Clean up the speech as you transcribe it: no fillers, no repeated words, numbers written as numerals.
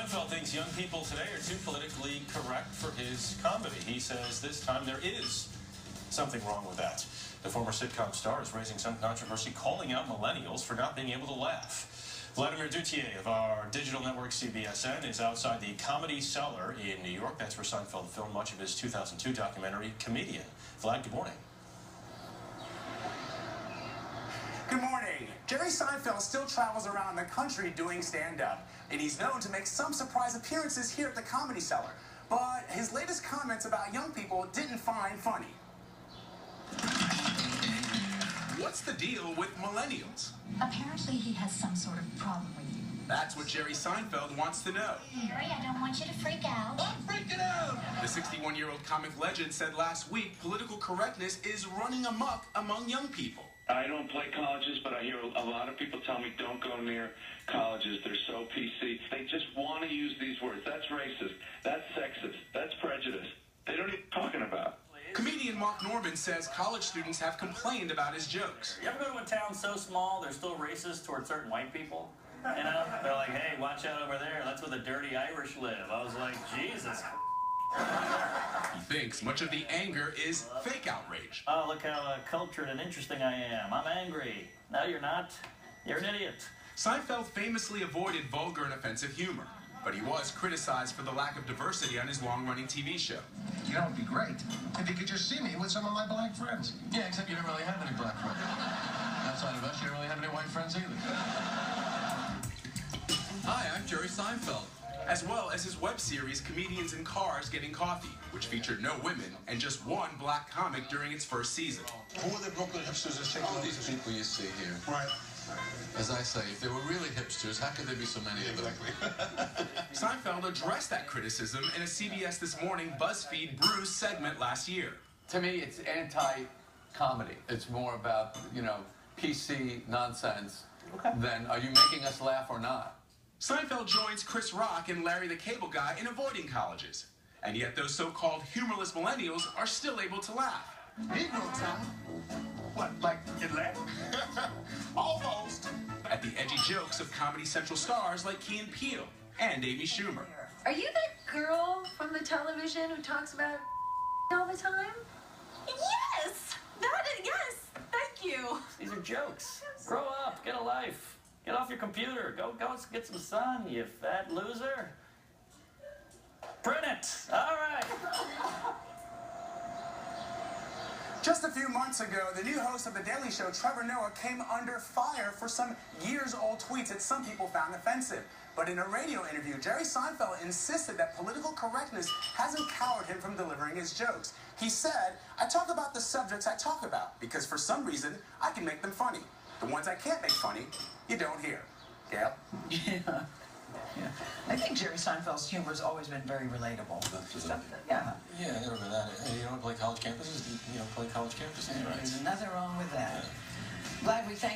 Seinfeld thinks young people today are too politically correct for his comedy. He says this time there is something wrong with that. The former sitcom star is raising some controversy, calling out millennials for not being able to laugh. Vladimir Duthier of our digital network CBSN is outside the Comedy Cellar in New York. That's where Seinfeld filmed much of his 2002 documentary, Comedian. Vlad, good morning. Good morning. Jerry Seinfeld still travels around the country doing stand-up, and he's known to make some surprise appearances here at the Comedy Cellar. But his latest comments about young people didn't find funny. What's the deal with millennials? Apparently he has some sort of problem with you. That's what Jerry Seinfeld wants to know. Jerry, I don't want you to freak out. I'm freaking out! The 61-year-old comic legend said last week political correctness is running amok among young people. I don't play colleges, but I hear a lot of people tell me don't go near colleges. They're so PC. They just want to use these words. That's racist. That's sexist. That's prejudice. They don't even talking about. Comedian Mark Norman says college students have complained about his jokes. You ever go to a town so small they're still racist towards certain white people? You know, they're like, hey, watch out over there. That's where the dirty Irish live. I was like, Jesus. He thinks much of the anger is fake outrage. Oh, look how cultured and interesting I am. I'm angry. No, you're not. You're an idiot. Seinfeld famously avoided vulgar and offensive humor, but he was criticized for the lack of diversity on his long-running TV show. You know, it'd be great if you could just see me with some of my black friends. Yeah, except you don't really have any black friends. Outside of us, you don't really have any white friends either. Hi, I'm Jerry Seinfeld. As well as his web series, Comedians in Cars Getting Coffee, which featured no women and just one black comic during its first season. Who are the Brooklyn hipsters that shake All these people you see here. Right. As I say, if they were really hipsters, how could there be so many of them? Seinfeld addressed that criticism in a CBS This Morning BuzzFeed Brews segment last year. To me, it's anti-comedy. It's more about, you know, PC nonsense than are you making us laugh or not? Seinfeld joins Chris Rock and Larry the Cable Guy in avoiding colleges. And yet those so-called humorless millennials are still able to laugh. Negro town? What, like Atlanta? Almost. At the edgy jokes of Comedy Central stars like Key and Peele and Amy Schumer. Are you that girl from the television who talks about all the time? Yes! Yes! Thank you! These are jokes. Grow up. Get a life. Get off your computer. Go get some sun, you fat loser. Print it. All right. Just a few months ago, the new host of The Daily Show, Trevor Noah, came under fire for some years-old tweets that some people found offensive. But in a radio interview, Jerry Seinfeld insisted that political correctness hasn't cowered him from delivering his jokes. He said, I talk about the subjects I talk about because for some reason, I can make them funny. The ones I can't make funny, you don't hear. Gail? Yeah. I think Jerry Seinfeld's humor has always been very relatable. Yeah. Yeah, never been that. Hey, you don't want to play college campuses? You know, play college campuses, right? There's nothing wrong with that. Yeah. Glad we thank